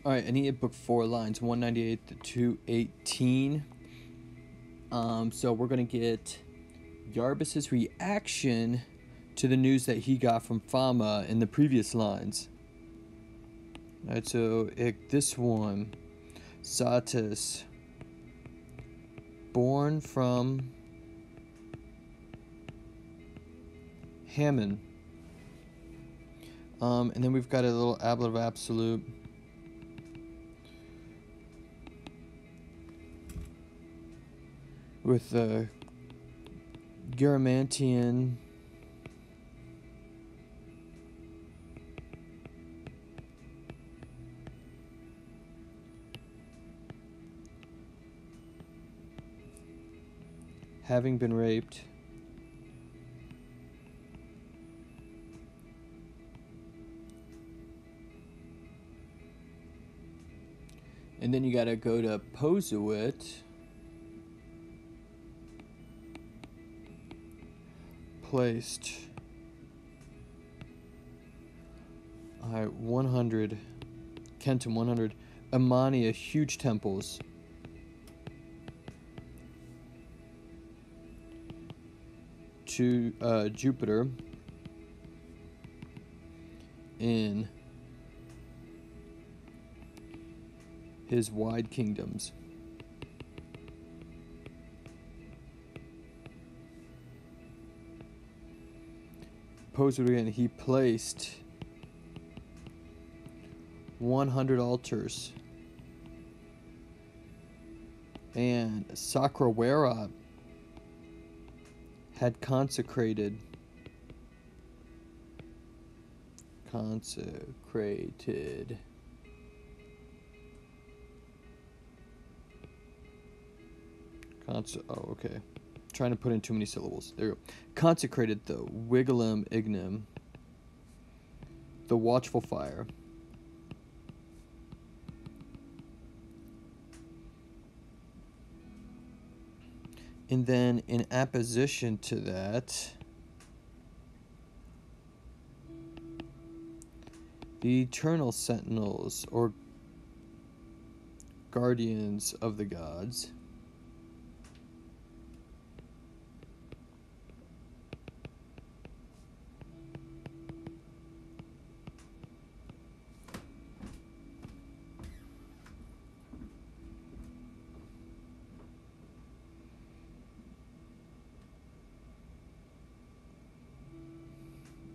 Alright, Aeneid Book 4, lines 198 to 218. So we're going to get Yarbus' reaction to the news that he got from Fama in the previous lines. Alright, so this one, Satis, born from Hammon. And then we've got a little ablet of absolute. With the Garamantian having been raped. And then you gotta go to Posuit. Placed 100 Kenton 100 Amania huge temples to Jupiter in his wide kingdoms. And he placed 100 altars, and Sakrawera had consecrated oh, okay. Trying to put in too many syllables. There you go. Consecrated the Wigglum Ignim, the Watchful Fire. And then in apposition to that, the Eternal Sentinels, or Guardians of the Gods,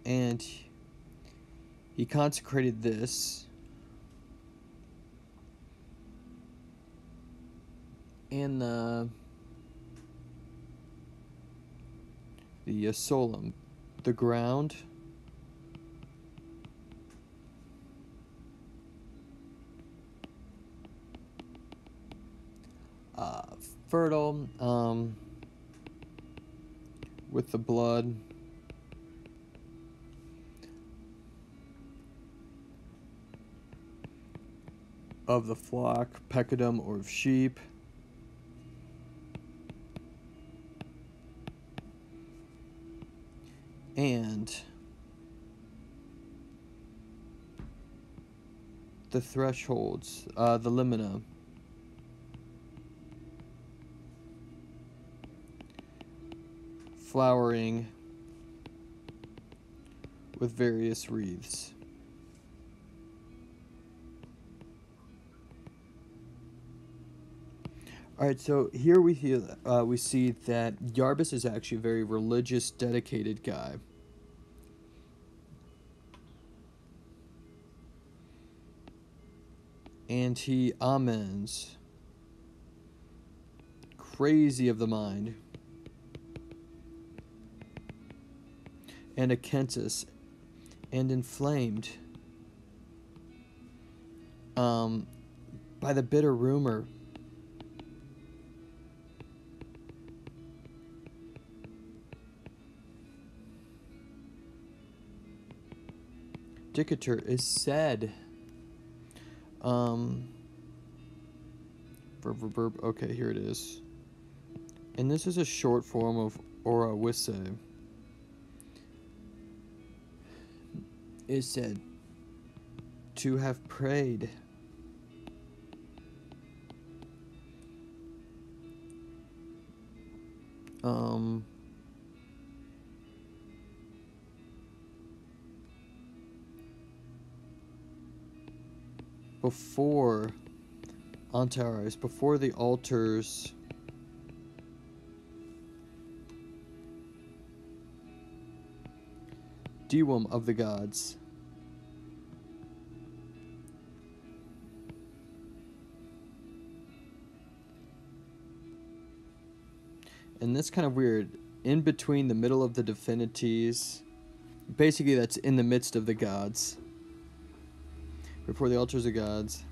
and he consecrated this and the Solum, the ground, fertile, with the blood of the flock, pecadum, or of sheep, and the thresholds, the limina, flowering with various wreaths. Alright, so here we see that Yarbus is actually a very religious, dedicated guy. And he amens, crazy of the mind, and Akentis, and inflamed by the bitter rumor Dicator is said. Verb. Okay, here it is. And this is a short form of ora wisse. Is said to have prayed Um, before Antares, before the altars, Dewum of the gods. And that's kind of weird. In between the middle of the divinities, basically that's in the midst of the gods. Before the altars of gods.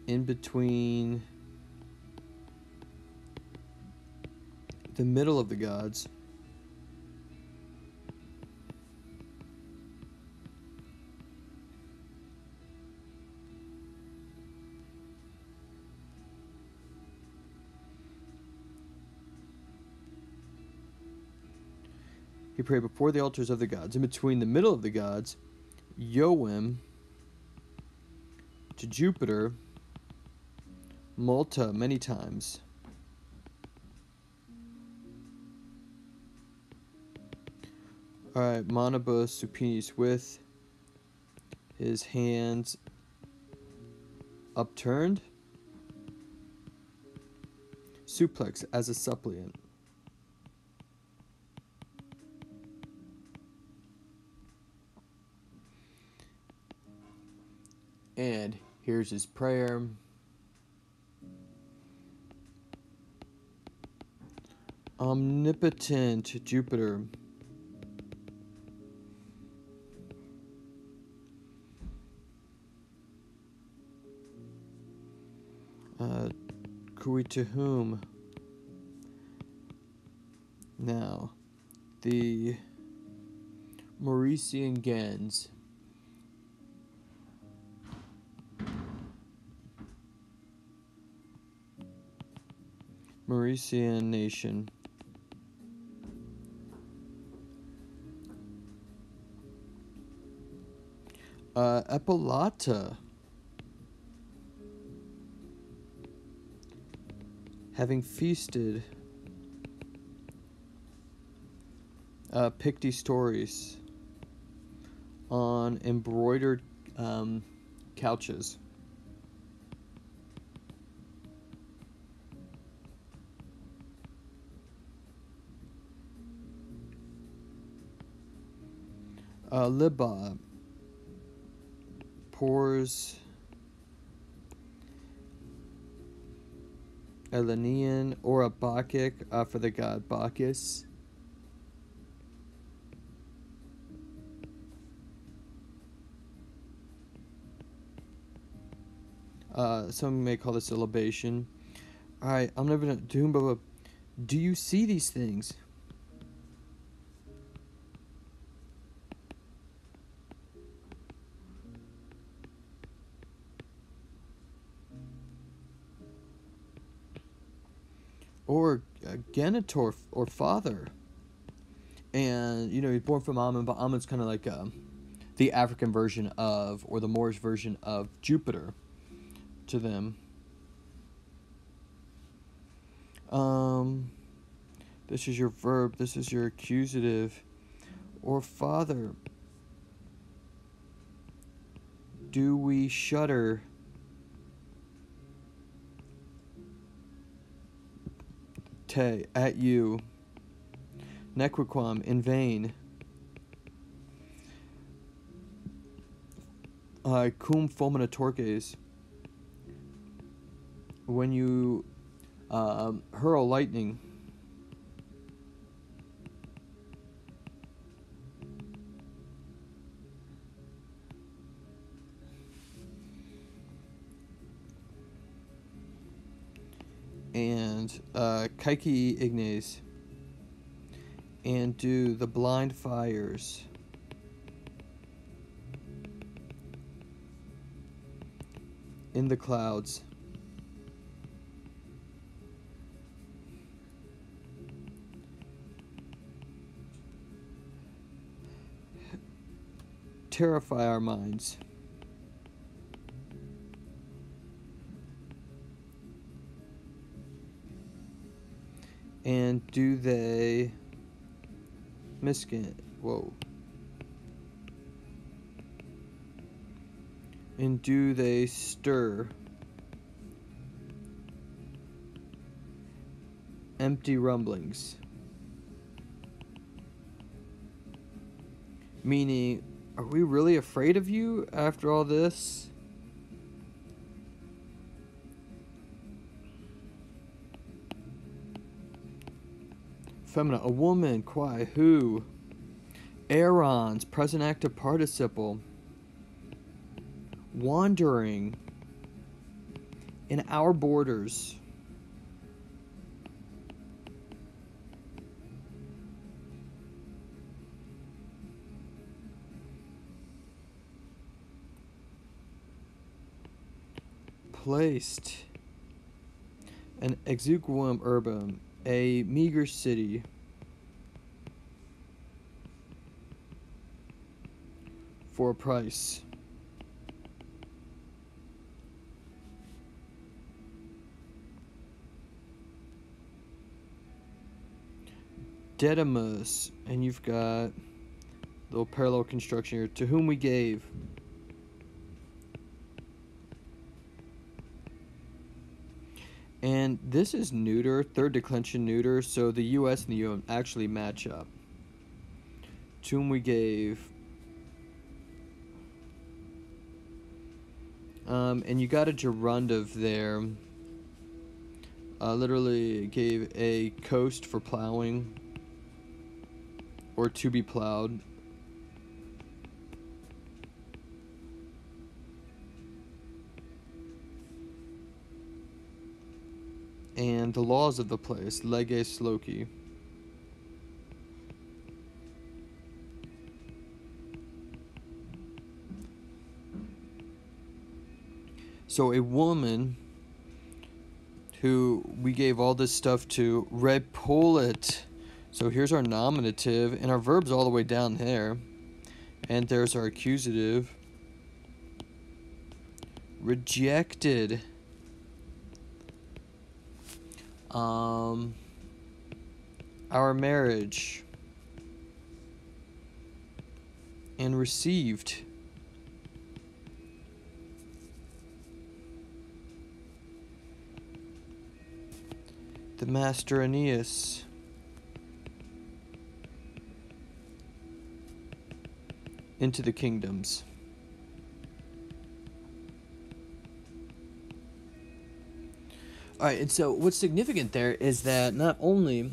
In between the middle of the gods. He prayed before the altars of the gods. In between the middle of the gods, Yoim to Jupiter, Malta many times. Alright, Monobus Supinis with his hands upturned. Suplex as a suppliant. And here's his prayer. Omnipotent Jupiter, Kui to whom? Now, the Mauritian Gens. Mauritian nation. Epilata. Having feasted. Picty stories on embroidered couches. Liba pours Elenian or a Bacchic for the god Bacchus. Some may call this a libation. Alright, I'm never gonna do but do you see these things? Or genitor or father. And you know, he's born from Ammon, but Ammon's kind of like the African version of, or the Moorish version of Jupiter to them. This is your verb, this is your accusative. Or father. Do we shudder? Te, at you. Nequiquam, in vain. Cum fulminatorques. When you hurl lightning. And Kaiki Ignes. And do the blind fires. In the clouds. Terrify our minds. And do they miskin? Whoa. And do they stir empty rumblings? Meaning, are we really afraid of you after all this? Femina, a woman, Quai, who? Erons, present active participle. Wandering in our borders. Placed an exiguum urbum, a meager city, for a price. Dedimus, and you've got little parallel construction here, to whom we gave. And this is neuter, third declension neuter, so the US and the UM actually match up. To whom we gave. And you got a gerundive there. Literally gave a coast for plowing, or to be plowed. And the laws of the place, leges loci. So a woman who we gave all this stuff to, repullet. So here's our nominative, and our verb's all the way down there. And there's our accusative. Rejected. Our marriage. And received. The master Aeneas. Into the kingdoms. Alright, and so what's significant there is that not only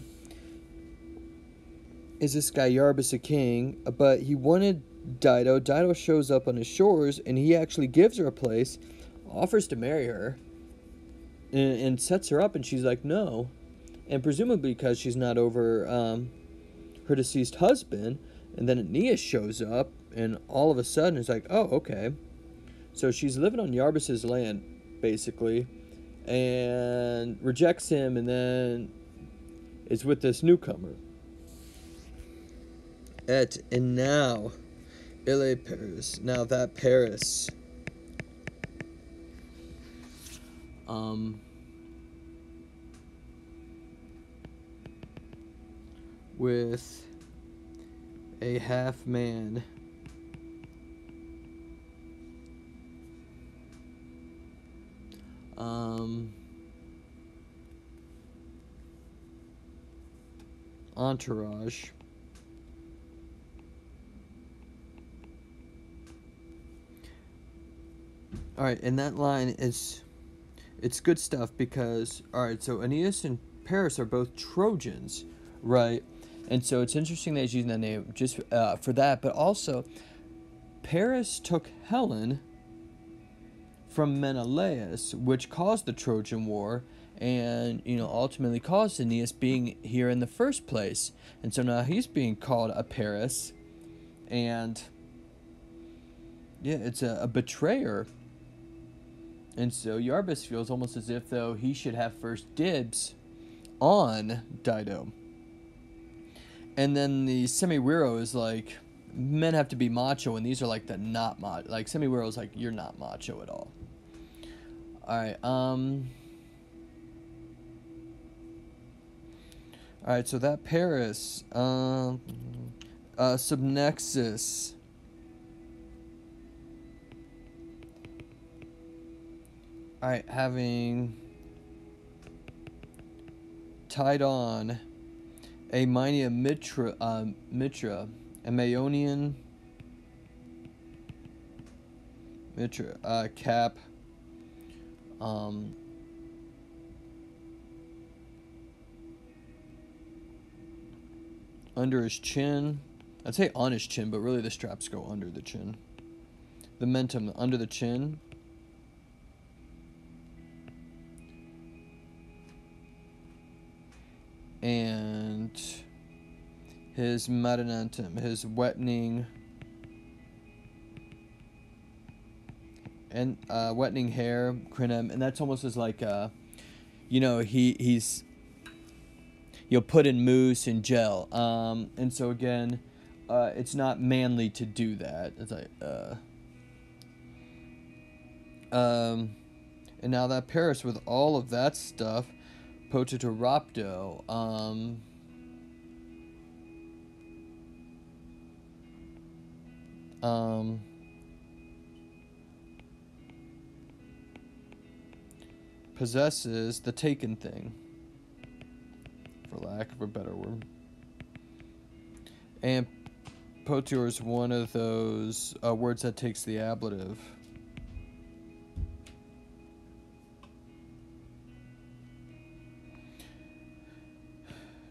is this guy Iarbas a king, but he wanted Dido. Dido shows up on his shores, and he actually gives her a place, offers to marry her, and sets her up, and she's like, no. And presumably because she's not over her deceased husband, and then Aeneas shows up, and all of a sudden it's like, oh, okay. So she's living on Iarbas' land, basically, and rejects him, and then is with this newcomer. And now, Ille Paris, now that Paris, with a half man, entourage, alright, and that line is, it's good stuff because, alright, so Aeneas and Paris are both Trojans, right? And so it's interesting that he's using that name just for that, but also Paris took Helen from Menelaus, which caused the Trojan War, and ultimately caused Aeneas being here in the first place. And so now he's being called a Paris, and yeah, it's a betrayer. And so Iarbas feels almost as if though he should have first dibs on Dido. And then the Semiwiro is like, men have to be macho, and these are like the not macho. Like Semiwiro is like, you're not macho at all. Alright, All right, so that Paris, subnexus. All right, having tied on a Minia Mitra, a Maeonian Mitra, cap, under his chin. I'd say on his chin, but really the straps go under the chin. The mentum under the chin. And his marinantum, his wettening and wettening hair, crinem, and that's almost as like he's you'll put in mousse and gel. And so again, it's not manly to do that. It's like and now that Paris with all of that stuff, Potatorapto, possesses the taken thing, for lack of a better word. And Potior is one of those words that takes the ablative.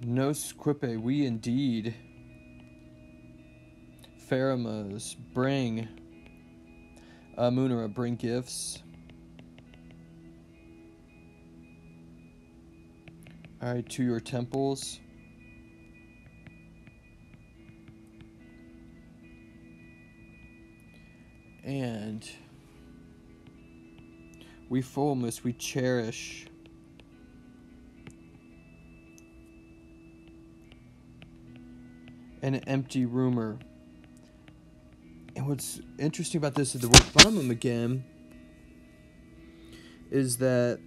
Nos quippe, we indeed. Pheromos, bring. Munera, bring gifts. Alright, to your temples. And we fulmus, we cherish. An empty rumor. And what's interesting about this is the word famum again is that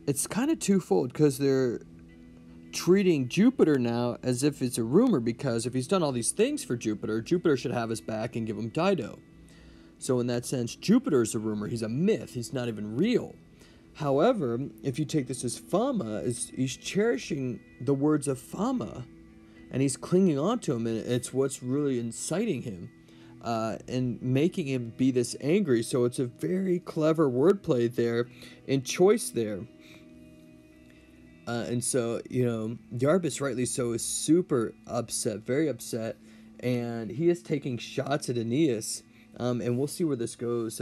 it's kind of twofold, because they're treating Jupiter now as if it's a rumor, because if he's done all these things for Jupiter, Jupiter should have his back and give him Dido. So in that sense, Jupiter's a rumor. He's a myth. He's not even real. However, if you take this as Fama, he's cherishing the words of Fama, and he's clinging on to him, and it's what's really inciting him and making him be this angry. So it's a very clever wordplay there and choice there. And so, Iarbas, rightly so, is super upset, very upset, and he is taking shots at Aeneas, and we'll see where this goes.